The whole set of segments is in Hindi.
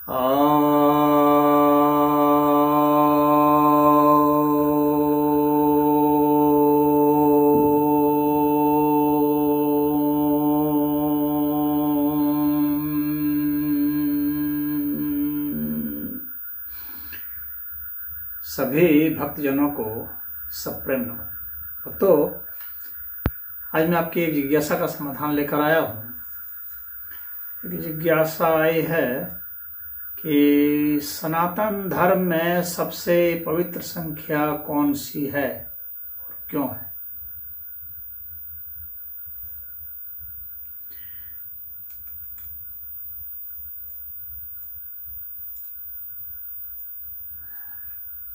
सभी भक्तजनों को सप्रेम नमन। भक्तों, आज मैं आपकी एक जिज्ञासा का समाधान लेकर आया हूँ। एक जिज्ञासा आई है कि सनातन धर्म में सबसे पवित्र संख्या कौन सी है और क्यों है।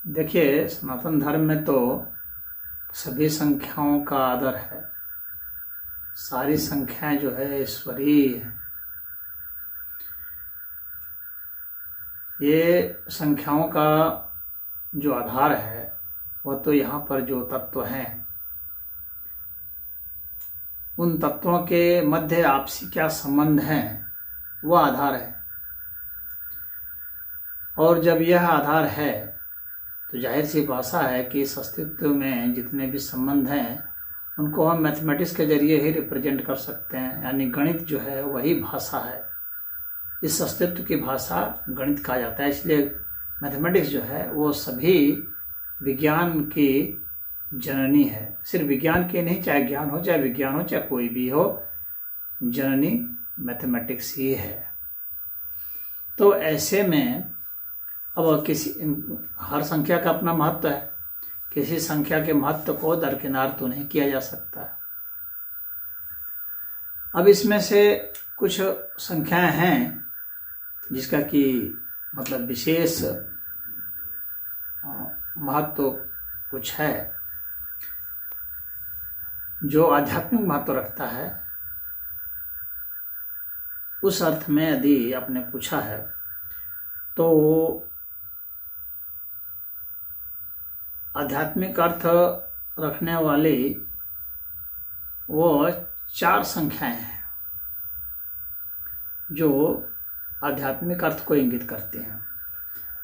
देखिए, सनातन धर्म में तो सभी संख्याओं का आदर है। सारी संख्याएं जो है ईश्वरीय है। ये संख्याओं का जो आधार है वह तो यहाँ पर जो तत्व हैं, उन तत्वों के मध्य आपसी क्या संबंध हैं वह आधार है। और जब यह आधार है तो जाहिर सी भाषा है कि इस अस्तित्व में जितने भी संबंध हैं उनको हम मैथमेटिक्स के जरिए ही रिप्रेजेंट कर सकते हैं। यानी गणित जो है वही भाषा है। इस अस्तित्व की भाषा गणित कहा जाता है। इसलिए मैथमेटिक्स जो है वो सभी विज्ञान की जननी है। सिर्फ विज्ञान की नहीं, चाहे ज्ञान हो, चाहे विज्ञान हो, चाहे कोई भी हो, जननी मैथमेटिक्स ही है। तो ऐसे में अब हर संख्या का अपना महत्व है। किसी संख्या के महत्व को दरकिनार तो नहीं किया जा सकता। अब इसमें से कुछ संख्याएं हैं जिसका कि मतलब विशेष महत्व कुछ है, जो आध्यात्मिक महत्व रखता है। उस अर्थ में यदि आपने पूछा है तो आध्यात्मिक अर्थ रखने वाली वो 4 संख्याएं हैं जो आध्यात्मिक अर्थ को इंगित करती हैं।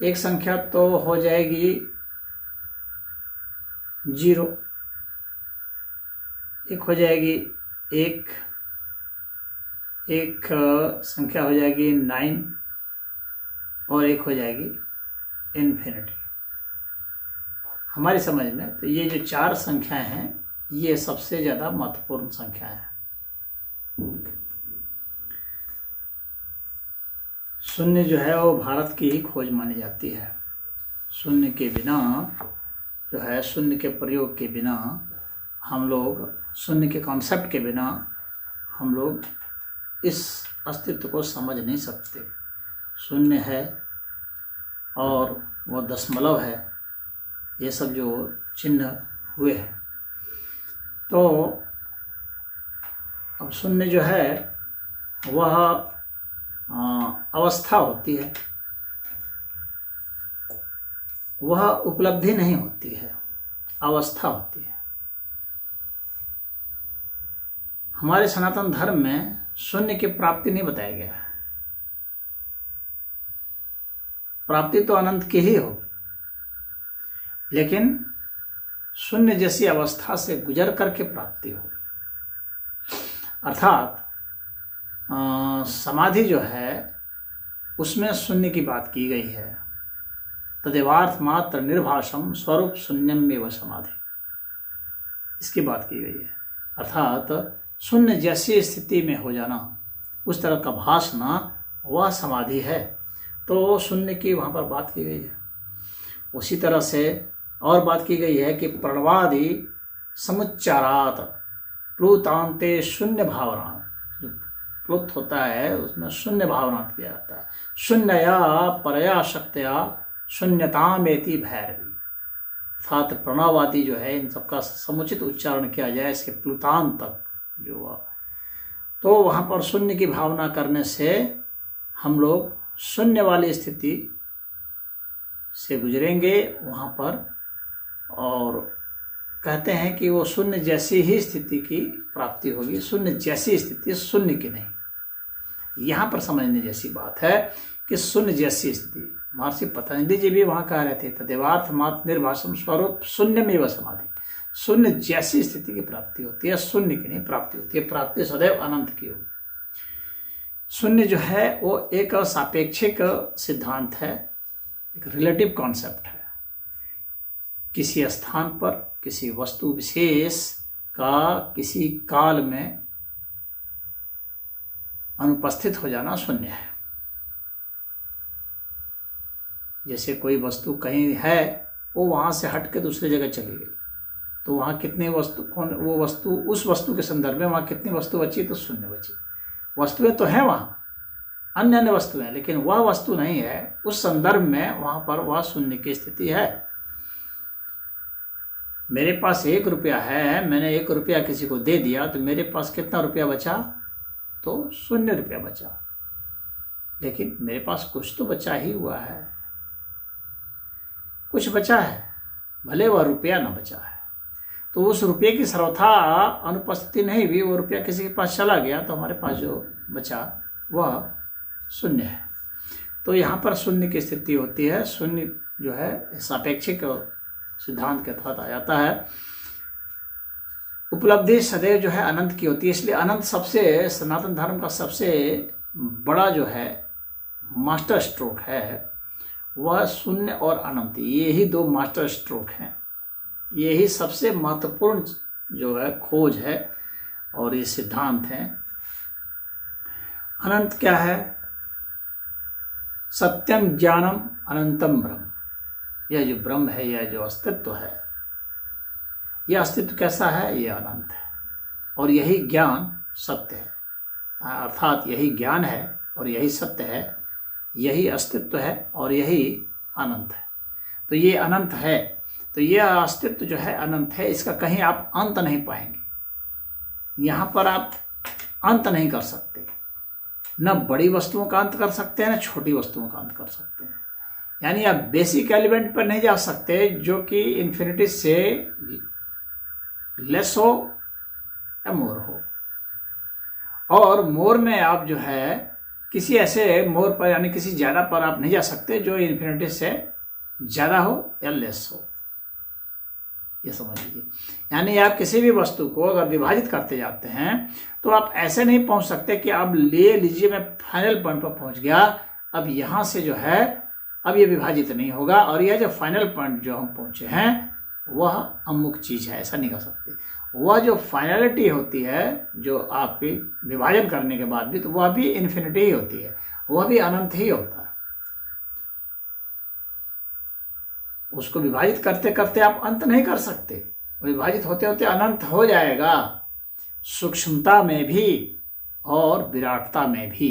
एक संख्या तो हो जाएगी 0, एक हो जाएगी 1, एक संख्या हो जाएगी 9 और एक हो जाएगी इन्फिनिटी। हमारी समझ में तो ये जो 4 संख्याएं हैं ये सबसे ज़्यादा महत्वपूर्ण संख्या है। शून्य जो है वो भारत की ही खोज मानी जाती है। शून्य के बिना जो है, शून्य के प्रयोग के बिना हम लोग, शून्य के कॉन्सेप्ट के बिना हम लोग इस अस्तित्व को समझ नहीं सकते। शून्य है और वो दशमलव है, ये सब जो चिन्ह हुए हैं। तो अब शून्य जो है वह अवस्था होती है, वह उपलब्धि नहीं होती है, अवस्था होती है। हमारे सनातन धर्म में शून्य की प्राप्ति नहीं बताया गया है। प्राप्ति तो अनंत की ही होगी, लेकिन शून्य जैसी अवस्था से गुजर करके प्राप्ति होगी। अर्थात समाधि जो है उसमें शून्य की बात की गई है। तदेवार्थ मात्र निर्भाषम स्वरूप शून्यम एव समाधि, इसकी बात की गई है। अर्थात शून्य जैसी स्थिति में हो जाना, उस तरह का भासना, वह समाधि है। तो शून्य की वहाँ पर बात की गई है। उसी तरह से और बात की गई है कि प्रणवादि समुच्चारात प्लुतांते शून्य भावना, जो प्लुत होता है उसमें शून्य भावना किया जाता है। शून्यया परया शक्तया शून्यतामेति भैरवी। अर्थात प्रणवादि जो है इन सबका समुचित उच्चारण किया जाए इसके प्लुतांत तक जो, तो वहाँ पर शून्य की भावना करने से हम लोग शून्य वाली स्थिति से गुजरेंगे वहाँ पर, और कहते हैं कि वो शून्य जैसी ही स्थिति की प्राप्ति होगी। शून्य जैसी स्थिति, शून्य की नहीं। यहाँ पर समझने जैसी बात है कि शून्य जैसी स्थिति। महर्षि पतंजलि जी भी वहां कह रहे थे तदेवार्थ मात्र निर्भाषम स्वरूप शून्य में व समाधि। शून्य जैसी स्थिति की प्राप्ति होती है, शून्य की नहीं प्राप्ति होती है। प्राप्ति सदैव अनंत की होगी। शून्य जो है वो एक सापेक्षिक सिद्धांत है, एक रिलेटिव कॉन्सेप्ट है। किसी स्थान पर किसी वस्तु विशेष का किसी काल में अनुपस्थित हो जाना शून्य है। जैसे कोई वस्तु कहीं है, वो वहां से हट के दूसरी जगह चली गई, तो वहां कितने वस्तु वो वस्तु उस वस्तु के संदर्भ में वहां कितनी वस्तु बची, तो शून्य बची। वस्तुएं तो है वहां, अन्य अन्य वस्तुएं, लेकिन वह वस्तु नहीं है उस संदर्भ में, वहां पर वह शून्य की स्थिति है। मेरे पास 1 रुपया है, मैंने 1 रुपया किसी को दे दिया, तो मेरे पास कितना रुपया बचा, तो 0 रुपया बचा। लेकिन मेरे पास कुछ तो बचा ही हुआ है, कुछ बचा है, भले वह रुपया ना बचा है। तो उस रुपये की सर्वथा अनुपस्थिति नहीं हुई, वो रुपया किसी के पास चला गया, तो हमारे पास जो बचा वह शून्य है। तो यहाँ पर शून्य की स्थिति होती है। शून्य जो है सापेक्षिक सिद्धांत के तहत आ जाता है। उपलब्धि सदैव जो है अनंत की होती है, इसलिए अनंत सबसे सनातन धर्म का सबसे बड़ा जो है मास्टर स्ट्रोक है, वह शून्य और अनंत, ये ही 2 मास्टर स्ट्रोक हैं। यही सबसे महत्वपूर्ण जो है खोज है और ये सिद्धांत है। अनंत क्या है? सत्यम ज्ञानम अनंतम ब्रह्म। यह जो ब्रह्म है, यह जो अस्तित्व है, यह अस्तित्व कैसा है? यह अनंत है और यही ज्ञान सत्य है। अर्थात यही ज्ञान है और यही सत्य है, यही अस्तित्व है और यही अनंत है। तो ये अनंत है, तो यह अस्तित्व जो है अनंत है, इसका कहीं आप अंत नहीं पाएंगे। यहाँ पर आप अंत नहीं कर सकते, न बड़ी वस्तुओं का अंत कर सकते हैं, न छोटी वस्तुओं का अंत कर सकते हैं। यानी आप बेसिक एलिमेंट पर नहीं जा सकते जो कि इन्फिनिटी से लेस हो या मोर हो, और मोर में आप जो है किसी ऐसे मोर पर यानी किसी ज़्यादा पर आप नहीं जा सकते जो इन्फिनिटी से ज़्यादा हो या लेस हो। ये समझ लीजिए। यानी आप किसी भी वस्तु को अगर विभाजित करते जाते हैं तो आप ऐसे नहीं पहुंच सकते कि आप ले लीजिए मैं फाइनल पॉइंट पर पहुंच गया, अब यहाँ से जो है अब ये विभाजित नहीं होगा और यह जो फाइनल पॉइंट जो हम पहुंचे हैं वह अमुक चीज़ है, ऐसा नहीं कर सकते। वह जो फाइनलिटी होती है जो आपकी विभाजन करने के बाद भी, तो वह भी इन्फिनिटी ही होती है, वह भी अनंत ही होता है। उसको विभाजित करते करते आप अंत नहीं कर सकते, विभाजित होते होते अनंत हो जाएगा, सूक्ष्मता में भी और विराटता में भी।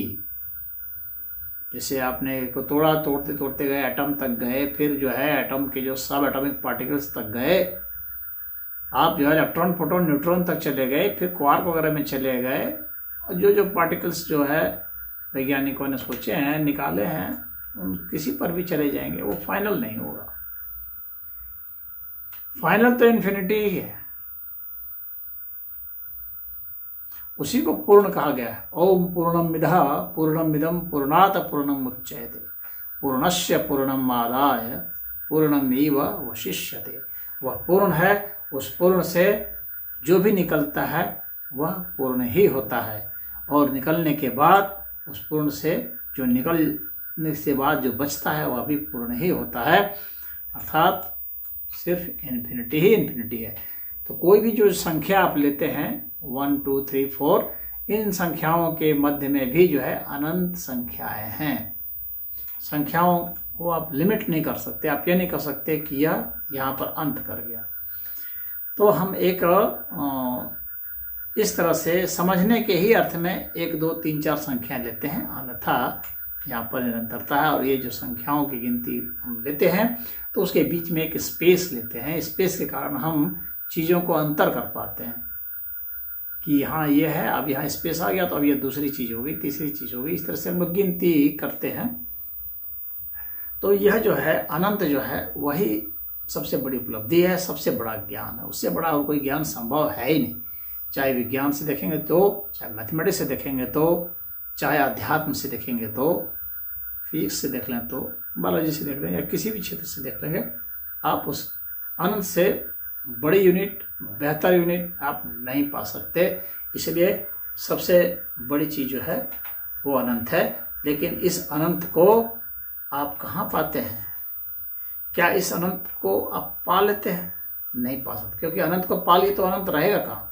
जैसे आपने को तोड़ा, तोड़ते तोड़ते गए एटम तक गए, फिर जो है एटम के जो सब एटॉमिक पार्टिकल्स तक गए, आप जो है इलेक्ट्रॉन प्रोटॉन न्यूट्रॉन तक चले गए, फिर क्वार्क वगैरह में चले गए, और जो जो पार्टिकल्स जो है वैज्ञानिकों ने सोचे हैं, निकाले हैं, उन किसी पर भी चले जाएंगे, वो फाइनल नहीं होगा। फाइनल तो इन्फिनिटी ही है, उसी को पूर्ण कहा गया है। ओम पूर्णमिदः पूर्णमिदं पूर्णात् पूर्णमुदच्यते पूर्णस्य पूर्णमादाय पूर्णमेव वशिष्यते। वह पूर्ण है, उस पूर्ण से जो भी निकलता है वह पूर्ण ही होता है, और निकलने के बाद उस पूर्ण से जो निकलने से बाद जो बचता है वह भी पूर्ण ही होता है। अर्थात सिर्फ इन्फिनिटी ही इन्फिनिटी है। तो कोई भी जो संख्या आप लेते हैं 1 2 3 4, इन संख्याओं के मध्य में भी जो है अनंत संख्याएं हैं। संख्याओं को आप लिमिट नहीं कर सकते, आप ये नहीं कर सकते कि यह यहाँ पर अंत कर गया। तो हम एक इस तरह से समझने के ही अर्थ में 1 2 3 4 संख्या लेते हैं, अन्यथा यहाँ पर निरंतरता है। और ये जो संख्याओं की गिनती हम लेते हैं तो उसके बीच में एक स्पेस लेते हैं, स्पेस के कारण हम चीज़ों को अंतर कर पाते हैं कि यहाँ ये है, अब यहाँ स्पेस आ गया तो अब ये दूसरी चीज़ हो गई, तीसरी चीज़ हो गई, इस तरह से हम लोग गिनती करते हैं। तो यह जो है अनंत जो है वही सबसे बड़ी उपलब्धि है, सबसे बड़ा ज्ञान है। उससे बड़ा और कोई ज्ञान संभव है ही नहीं, चाहे विज्ञान से देखेंगे तो, चाहे मैथमेटिक्स से देखेंगे तो, चाहे अध्यात्म से देखेंगे तो, फिजिक्स से देख लें तो, बायोलॉजी से देख लें या किसी भी क्षेत्र से देख लेंगे, आप उस अनंत से बड़ी यूनिट, बेहतर यूनिट आप नहीं पा सकते। इसलिए सबसे बड़ी चीज़ जो है वो अनंत है। लेकिन इस अनंत को आप कहाँ पाते हैं? क्या इस अनंत को आप पा लेते हैं? नहीं पा सकते, क्योंकि अनंत को पा लिए तो अनंत रहेगा कहाँ?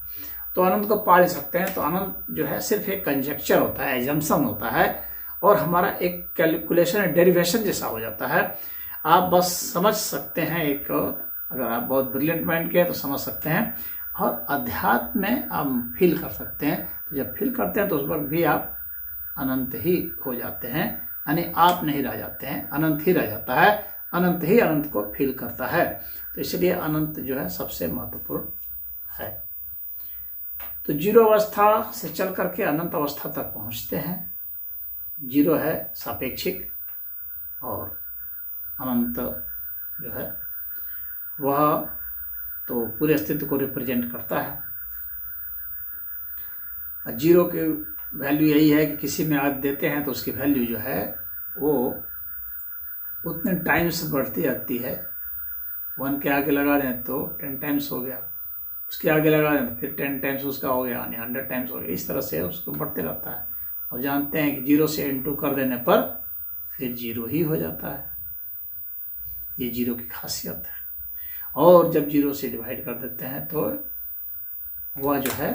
तो अनंत को पा नहीं सकते हैं। तो अनंत जो है सिर्फ एक कंजेक्चर होता है, एजम्पशन होता है, और हमारा एक कैलकुलेशन, डेरिवेशन जैसा हो जाता है। आप बस समझ सकते हैं, एक अगर आप बहुत ब्रिलियंट माइंड के हैं तो समझ सकते हैं, और अध्यात्म में आप फील कर सकते हैं। तो जब फील करते हैं तो उस वक्त भी आप अनंत ही हो जाते हैं, यानी आप नहीं रह जाते हैं, अनंत ही रह जाता है। अनंत ही अनंत को फील करता है। तो इसलिए अनंत जो है सबसे महत्वपूर्ण है। तो जीरो अवस्था से चल करके अनंत अवस्था तक पहुंचते हैं। जीरो है सापेक्षिक, और अनंत जो है वह तो पूरे अस्तित्व को रिप्रेजेंट करता है। जीरो की वैल्यू यही है कि किसी में आज देते हैं तो उसकी वैल्यू जो है वो उतने टाइम्स बढ़ती जाती है। 1 के आगे लगा दें तो 10 टाइम्स हो गया, उसके आगे लगा दें तो फिर 10 टाइम्स उसका हो गया, यानी 100 टाइम्स हो गया। इस तरह से उसको बढ़ते रहता है। और जानते हैं कि जीरो से इनटू कर देने पर फिर जीरो ही हो जाता है। ये जीरो की खासियत है। और जब जीरो से डिवाइड कर देते हैं तो वह जो है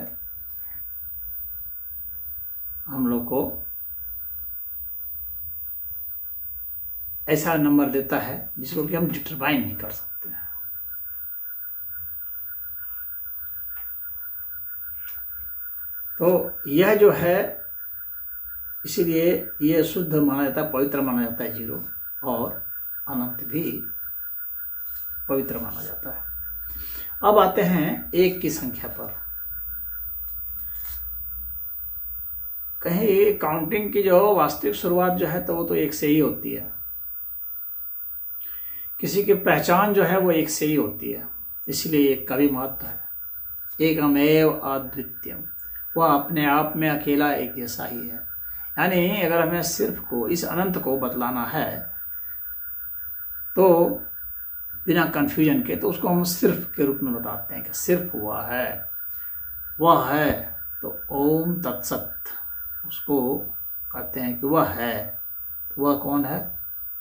हम लोग को ऐसा नंबर देता है जिसको कि हम डिटरमाइन नहीं कर सकते हैं। तो यह जो है, इसीलिए ये शुद्ध माना जाता है, पवित्र माना जाता है जीरो, और अनंत भी पवित्र माना जाता है। अब आते हैं एक की संख्या पर। कहीं काउंटिंग की जो वास्तविक शुरुआत जो है तो वो तो एक से ही होती है। किसी की पहचान जो है वो एक से ही होती है, इसलिए एक का भी महत्व है। एकमेव अद्वितीयम, वह अपने आप में अकेला एक जैसा ही है। यानी अगर हमें सिर्फ को, इस अनंत को बतलाना है तो बिना कन्फ्यूजन के, तो उसको हम सिर्फ के रूप में बताते हैं कि सिर्फ हुआ है, वह है। तो ओम तत्सत, उसको कहते हैं कि वह है। तो वह कौन है?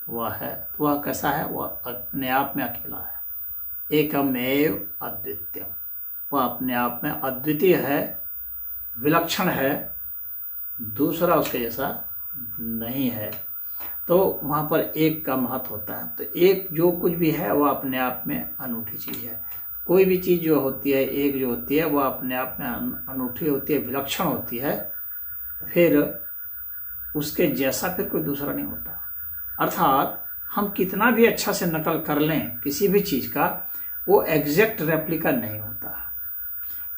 वह है। तो वह कैसा है? वह अपने आप में अकेला है। एकमेव अद्वितीयम, वह अपने आप में अद्वितीय है, विलक्षण है, दूसरा उसके जैसा नहीं है। तो वहाँ पर एक का महत्व होता है। तो एक जो कुछ भी है वह अपने आप में अनूठी चीज़ है। कोई भी चीज़ जो होती है, एक जो होती है, वह अपने आप में अनूठी होती है, विलक्षण होती है, फिर उसके जैसा फिर कोई दूसरा नहीं होता। अर्थात हम कितना भी अच्छा से नकल कर लें किसी भी चीज़ का, वो एग्जैक्ट रेप्लिका नहीं होता।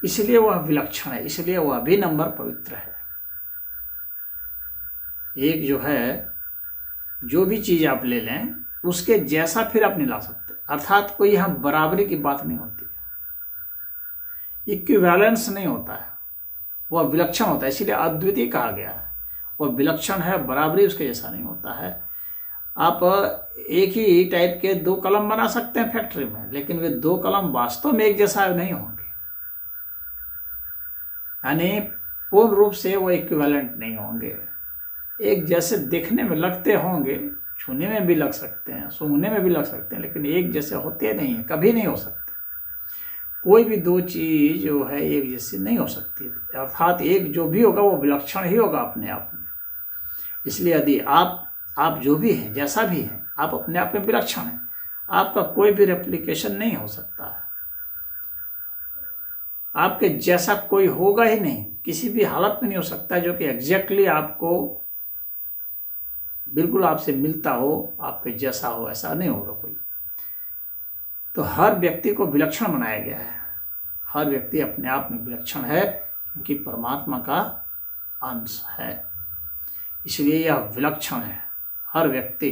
इसलिए वह विलक्षण है, इसलिए वह भी नंबर पवित्र है। एक जो है, जो भी चीज़ आप ले लें उसके जैसा फिर आप नहीं ला सकते। अर्थात कोई यहाँ बराबरी की बात नहीं होती है, इक्विवेलेंस नहीं होता है, वह विलक्षण होता है। इसीलिए अद्वितीय कहा गया है। वह विलक्षण है, बराबरी उसके जैसा नहीं होता है। आप एक ही टाइप के 2 कलम बना सकते हैं फैक्ट्री में, लेकिन वे 2 कलम वास्तव में एक जैसा नहीं होंगे, यानी पूर्ण रूप से वो इक्विवेलेंट नहीं होंगे। एक जैसे दिखने में लगते होंगे, छूने में भी लग सकते हैं, सूंघने में भी लग सकते हैं, लेकिन एक जैसे होते नहीं हैं, कभी नहीं हो सकते। कोई भी 2 चीज़ जो है एक जैसी नहीं हो सकती। अर्थात एक जो भी होगा वो विलक्षण ही होगा अपने आप में। इसलिए यदि आप जो भी हैं, जैसा भी हैं, आप अपने आप में विलक्षण हैं। आपका कोई भी रेप्लिकेशन नहीं हो सकता है, आपके जैसा कोई होगा ही नहीं, किसी भी हालत में नहीं हो सकता जो कि एग्जैक्टली आपको बिल्कुल आपसे मिलता हो, आपके जैसा हो, ऐसा नहीं होगा कोई। तो हर व्यक्ति को विलक्षण बनाया गया है। हर व्यक्ति अपने आप में विलक्षण है, क्योंकि परमात्मा का अंश है, इसलिए यह विलक्षण है हर व्यक्ति।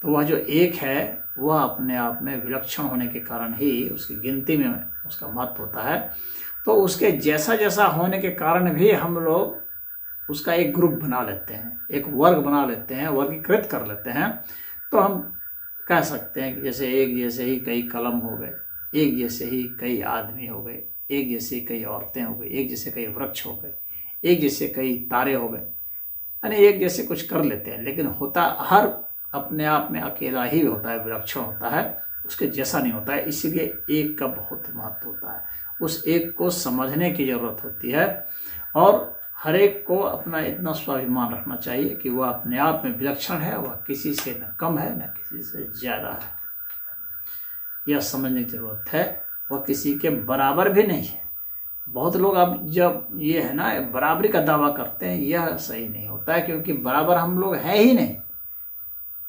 तो वह जो एक है वह अपने आप में विलक्षण होने के कारण ही उसकी गिनती में उसका महत्व होता है। तो उसके जैसा जैसा होने के कारण भी हम लोग उसका एक ग्रुप बना लेते हैं, एक वर्ग बना लेते हैं, वर्गीकृत कर लेते हैं, तो हम कह सकते हैं कि जैसे एक जैसे ही कई कलम हो गए, एक जैसे ही कई आदमी हो गए, एक जैसे कई औरतें हो गई, एक जैसे कई वृक्ष हो गए, एक जैसे कई तारे हो गए, यानी एक जैसे कुछ कर लेते हैं। लेकिन होता हर अपने आप में अकेला ही होता है, विलक्षण होता है, उसके जैसा नहीं होता है। इसीलिए एक का बहुत महत्व होता है, उस एक को समझने की जरूरत होती है। और हर एक को अपना इतना स्वाभिमान रखना चाहिए कि वह अपने आप में विलक्षण है, वह किसी से न कम है न किसी से ज़्यादा है, यह समझने की जरूरत है। वह किसी के बराबर भी नहीं है। बहुत लोग अब जब ये है ना बराबरी का दावा करते हैं, यह सही नहीं होता है, क्योंकि बराबर हम लोग हैं ही नहीं,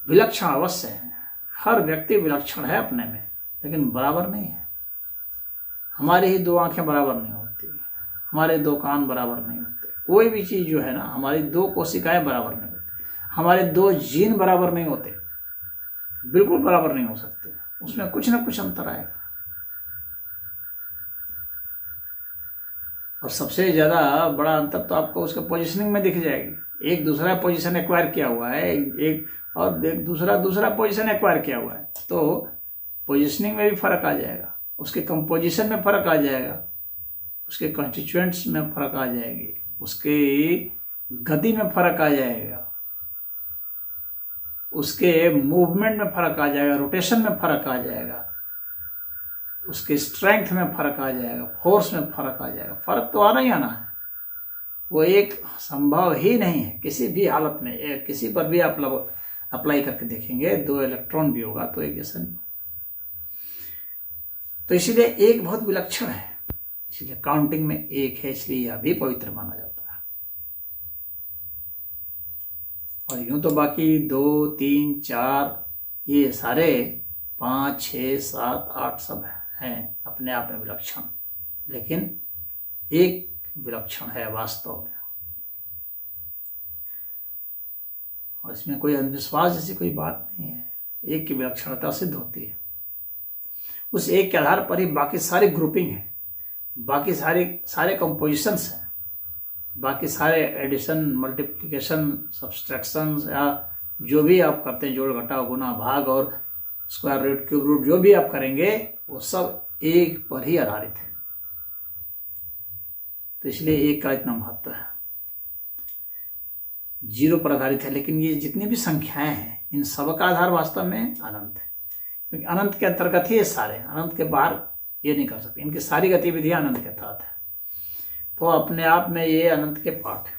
विलक्षण अवश्य है। हर व्यक्ति विलक्षण है अपने में, लेकिन बराबर नहीं है। हमारी ही दो आंखें बराबर नहीं होती, हमारे दो कान बराबर नहीं होते, कोई भी चीज़ जो है ना, हमारी दो कोशिकाएं बराबर नहीं होती, हमारे दो जीन बराबर नहीं होते, बिल्कुल बराबर नहीं हो सकते, उसमें कुछ ना कुछ अंतर आएगा। और सबसे ज़्यादा बड़ा अंतर तो आपको उसके पोजीशनिंग में दिख जाएगी। एक दूसरा पोजीशन एक्वायर किया हुआ है, एक और एक दूसरा पोजीशन एक्वायर किया हुआ है, तो पोजीशनिंग में भी फर्क आ जाएगा, उसके कंपोजिशन में फर्क आ जाएगा, उसके कॉन्स्टिट्यूएंट्स में फर्क आ जाएगी, उसकी गति में फर्क आ जाएगा, उसके मूवमेंट में फर्क आ जाएगा, रोटेशन में फर्क आ जाएगा, उसके स्ट्रेंथ में फर्क आ जाएगा, फोर्स में फर्क आ जाएगा। फर्क तो आना ही आना है, वो एक संभव ही नहीं है किसी भी हालत में। किसी पर भी आप अप्लाई करके देखेंगे, दो इलेक्ट्रॉन भी होगा तो एक जैसा नहीं होगा। तो इसीलिए एक बहुत विलक्षण है, इसलिए काउंटिंग में एक है, इसलिए यह भी पवित्र माना जाता है। और यूं तो बाकी 2, 3, 4 ये सारे 5, 6, 7, 8 सब हैं अपने आप में विलक्षण, लेकिन एक विलक्षण है वास्तव में। और इसमें कोई अंधविश्वास जैसी कोई बात नहीं है, एक की विलक्षणता सिद्ध होती है। उस एक के आधार पर ही बाकी सारी ग्रुपिंग है, बाकी सारे कंपोजिशंस हैं, बाकी सारे एडिशन, मल्टीप्लिकेशन, सब्सट्रैक्शन या जो भी आप करते हैं, जोड़ घटाव गुना भाग और स्क्वायर रूट क्यूब रूट जो भी आप करेंगे वो सब एक पर ही आधारित है। तो इसलिए एक का इतना महत्व है, 0 पर आधारित है। लेकिन ये जितनी भी संख्याएं हैं, इन सब का आधार वास्तव में अनंत है, क्योंकि अनंत के अंतर्गत ही ये सारे, अनंत के बाहर ये नहीं कर सकते। इनकी सारी गतिविधियां अनंत के तहत है, तो अपने आप में ये अनंत के पार्ट है।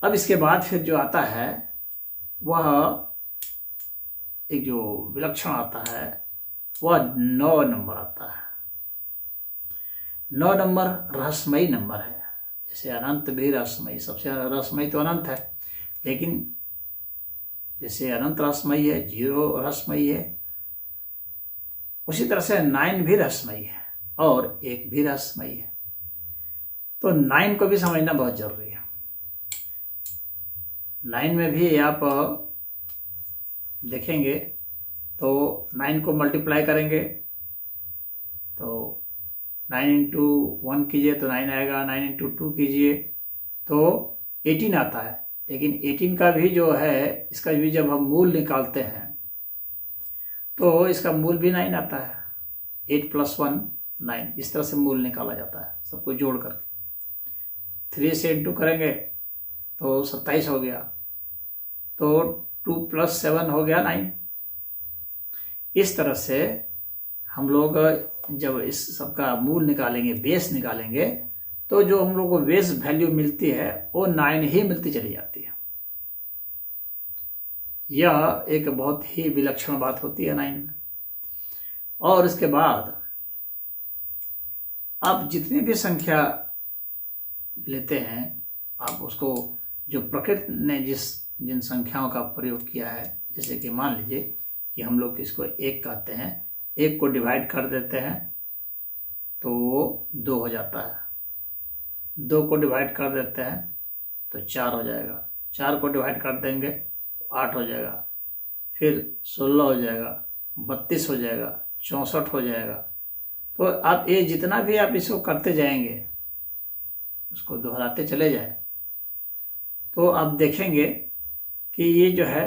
अब इसके बाद फिर जो आता है वह एक जो विलक्षण आता है, वह 9 नंबर आता है। 9 नंबर रहस्यमयी नंबर है। जैसे अनंत भी रहस्यमयी, सबसे रहस्यमयी तो अनंत है, लेकिन जैसे अनंत रहस्यमयी है, 0 रहस्यमयी है, उसी तरह से 9 भी रहस्यमयी है और 1 भी रहस्यमयी है। तो 9 को भी समझना बहुत जरूरी है। 9 में भी आप देखेंगे तो 9 को मल्टीप्लाई करेंगे तो 9 इंटू 1 कीजिए तो 9 आएगा, 9 इंटू 2 कीजिए तो 18 आता है। लेकिन 18 का भी जो है, इसका भी जब हम मूल निकालते हैं तो इसका मूल भी 9 आता है। 8 + 1 9, इस तरह से मूल निकाला जाता है सबको जोड़ करके। 3 से इंटू करेंगे तो 27 हो गया, तो 2 + 7 हो गया 9। इस तरह से हम लोग जब इस सबका मूल निकालेंगे, बेस निकालेंगे, तो जो हम लोग को बेस वैल्यू मिलती है वो 9 ही मिलती चली जाती है। यह एक बहुत ही विलक्षण बात होती है 9 में। और इसके बाद आप जितनी भी संख्या लेते हैं, आप उसको जो प्रकृति ने जिन संख्याओं का प्रयोग किया है, जैसे कि मान लीजिए कि हम लोग इसको 1 कहते हैं, 1 को डिवाइड कर देते हैं तो 2 हो जाता है, 2 को डिवाइड कर देते हैं तो 4 हो जाएगा, 4 को डिवाइड कर देंगे तो 8 हो जाएगा, फिर 16 हो जाएगा, 32 हो जाएगा, 64 हो जाएगा। तो आप ये जितना भी आप इसको करते जाएंगे, उसको दोहराते चले जाए तो आप देखेंगे कि ये जो है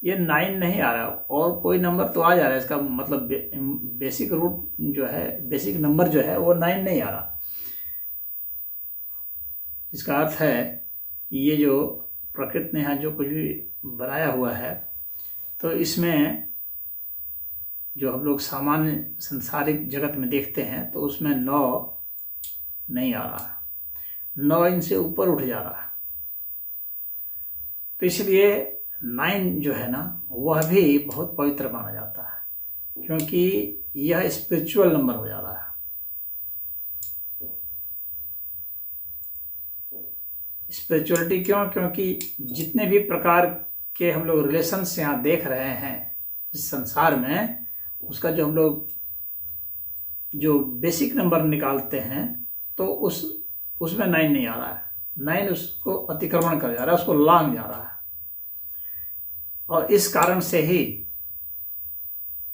ये 9 नहीं आ रहा, और कोई नंबर तो आ जा रहा है। इसका मतलब बेसिक रूट जो है, बेसिक नंबर जो है वो 9 नहीं आ रहा। इसका अर्थ है कि ये जो प्रकृति ने यहाँ जो कुछ भी बनाया हुआ है, तो इसमें जो हम लोग सामान्य संसारिक जगत में देखते हैं तो उसमें 9 नहीं आ रहा, 9 इनसे ऊपर उठ जा रहा है। तो इसलिए 9 जो है ना वह भी बहुत पवित्र माना जाता है, क्योंकि यह स्पिरिचुअल नंबर हो जा रहा है। स्पिरिचुअलिटी क्यों? क्योंकि जितने भी प्रकार के हम लोग रिलेशंस यहाँ देख रहे हैं इस संसार में, उसका जो हम लोग जो बेसिक नंबर निकालते हैं तो उसमें 9 नहीं आ रहा है। 9 उसको अतिक्रमण कर जा रहा है, उसको लांघ जा रहा है, और इस कारण से ही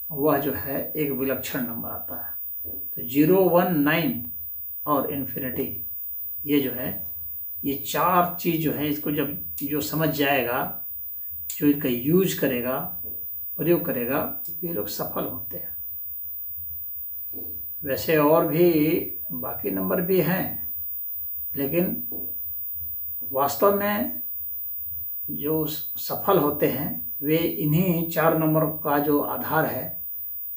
वह जो है एक विलक्षण नंबर आता है। तो 0, 1, 9 और इन्फिनिटी, ये जो है ये 4 चीज जो है, इसको जब जो समझ जाएगा, जो इनका यूज करेगा, प्रयोग करेगा, ये लोग सफल होते हैं। वैसे और भी बाकी नंबर भी हैं, लेकिन वास्तव में जो सफल होते हैं वे इन्हीं 4 नंबर का जो आधार है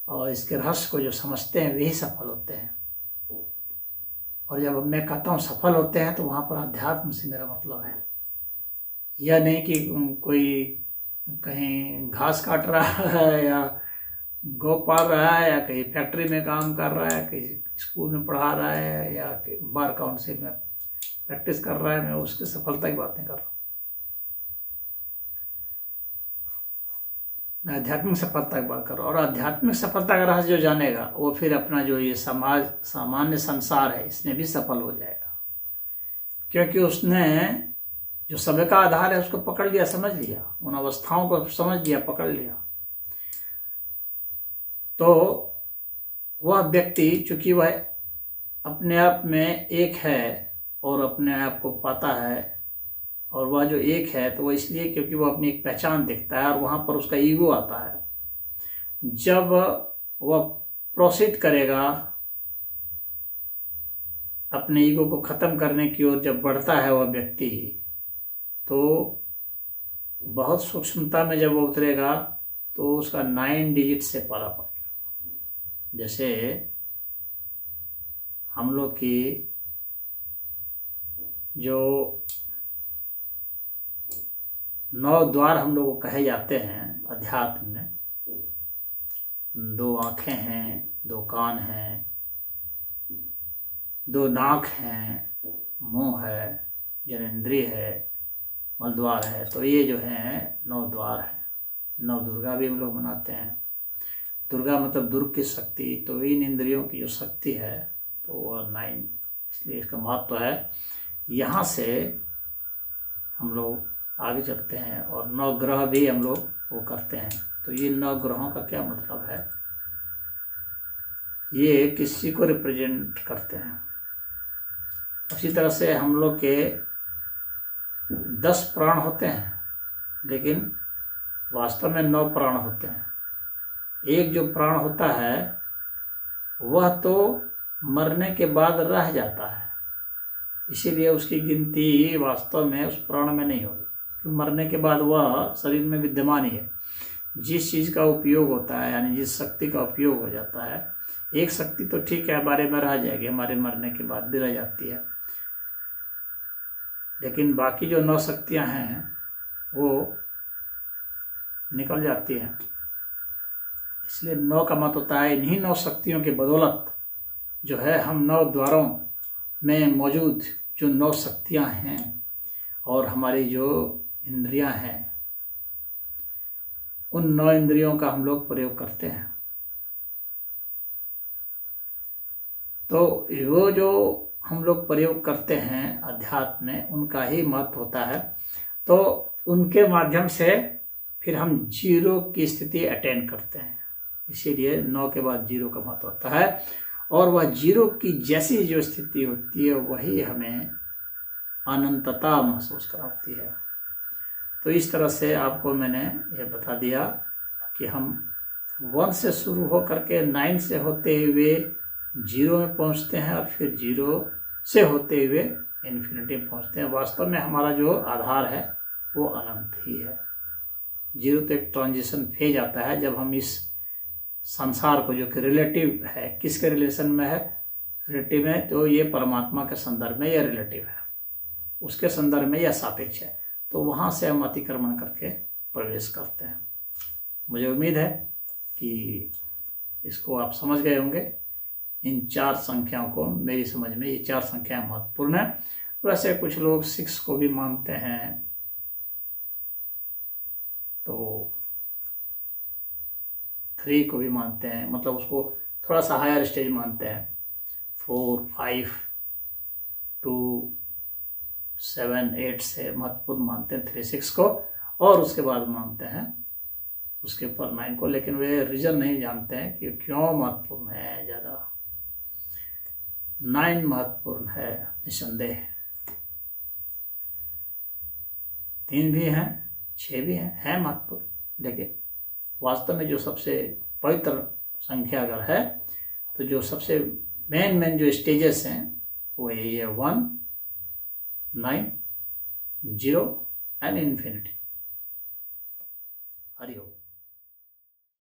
और इसके रहस्य को जो समझते हैं वे ही सफल होते हैं। और जब मैं कहता हूँ सफल होते हैं तो वहाँ पर अध्यात्म से मेरा मतलब है। यह नहीं कि कोई कहीं घास काट रहा है या गौ पाल रहा है या कहीं फैक्ट्री में काम कर रहा है, कहीं स्कूल में पढ़ा रहा है या बार काउंसिल में प्रैक्टिस कर रहा है। मैं उसकी सफलता की बात नहीं कर रहा हूँ, मैं आध्यात्मिक सफलता की बात कर रहा हूँ। और आध्यात्मिक सफलता का रहस्य जो जानेगा वो फिर अपना जो ये समाज सामान्य संसार है इसमें भी सफल हो जाएगा, क्योंकि उसने जो समय का आधार है उसको पकड़ लिया, समझ लिया, उन अवस्थाओं को समझ लिया, पकड़ लिया। तो वह व्यक्ति चूंकि वह अपने आप में एक है और अपने आप को पाता है, और वह जो एक है तो वह इसलिए क्योंकि वह अपनी एक पहचान दिखता है और वहाँ पर उसका ईगो आता है। जब वह प्रोसीड करेगा अपने ईगो को खत्म करने की ओर, जब बढ़ता है वह व्यक्ति, तो बहुत सूक्ष्मता में जब वो उतरेगा तो उसका 9 डिजिट से पाला पड़ेगा। जैसे हम लोग की जो 9 द्वार हम लोग को कहे जाते हैं अध्यात्म में, 2 आँखें हैं, 2 कान हैं, 2 नाक हैं, मुंह है, जनेंद्रिय है, मलद्वार है। तो ये जो है 9 द्वार है। 9 दुर्गा भी हम लोग मनाते हैं। दुर्गा मतलब दुर्ग की शक्ति, तो इन इंद्रियों की जो शक्ति है तो वह 9, इसलिए इसका महत्व है। यहाँ से हम लोग आगे चलते हैं और 9 ग्रह भी हम लोग वो करते हैं। तो ये 9 ग्रहों का क्या मतलब है? ये किसी को रिप्रेजेंट करते हैं। उसी तरह से हम लोग के 10 प्राण होते हैं, लेकिन वास्तव में 9 प्राण होते हैं। एक जो प्राण होता है वह तो मरने के बाद रह जाता है, इसीलिए उसकी गिनती वास्तव में उस प्राण में नहीं होगी, क्योंकि मरने के बाद वह शरीर में विद्यमान ही है। जिस चीज़ का उपयोग होता है, यानी जिस शक्ति का उपयोग हो जाता है, एक शक्ति तो ठीक है हमारे में रह जाएगी, हमारे मरने के बाद भी रह जाती है, लेकिन बाकी जो 9 शक्तियाँ हैं वो निकल जाती हैं। इसलिए 9 का मत होता है इन्हीं 9 शक्तियों के बदौलत जो है हम 9 द्वारों में मौजूद जो 9 शक्तियाँ हैं और हमारी जो इंद्रियां हैं, उन 9 इंद्रियों का हम लोग प्रयोग करते हैं। तो वो जो हम लोग प्रयोग करते हैं अध्यात्म में, उनका ही महत्व होता है। तो उनके माध्यम से फिर हम 0 की स्थिति अटेन करते हैं, इसीलिए 9 के बाद 0 का महत्व होता है। और वह 0 की जैसी जो स्थिति होती है वही हमें अनंतता महसूस कराती है। तो इस तरह से आपको मैंने ये बता दिया कि हम 1 से शुरू हो करके 9 से होते हुए 0 में पहुंचते हैं और फिर 0 से होते हुए इन्फिनिटी में पहुंचते हैं। वास्तव में हमारा जो आधार है वो अनंत ही है। 0 तो एक ट्रांजिशन फेज आता है जब हम इस संसार को, जो कि रिलेटिव है, किसके रिलेशन में है, रिलेटिव है, तो ये परमात्मा के संदर्भ में यह रिलेटिव है, उसके संदर्भ में यह सापेक्ष है, तो वहाँ से हम अतिक्रमण करके प्रवेश करते हैं। मुझे उम्मीद है कि इसको आप समझ गए होंगे। इन 4 संख्याओं को, मेरी समझ में ये 4 संख्याएं महत्वपूर्ण है। वैसे कुछ लोग 6 को भी मानते हैं, तो 3 को भी मानते हैं, मतलब उसको थोड़ा सा हायर स्टेज मानते हैं। 4, 5, 2, 7, 8 से महत्वपूर्ण मानते हैं 3, 6 को, और उसके बाद मानते हैं उसके ऊपर 9 को, लेकिन वे रीजन नहीं जानते हैं कि क्यों महत्वपूर्ण है ज़्यादा। 9 महत्वपूर्ण है निसंदेह। 3 भी हैं, 6 भी हैं महत्वपूर्ण, लेकिन वास्तव में जो सबसे पवित्र संख्या अगर है तो जो सबसे मेन जो स्टेजेस हैं वो यही है 1, 9, 0 एंड इन्फिनिटी। हरि ओम।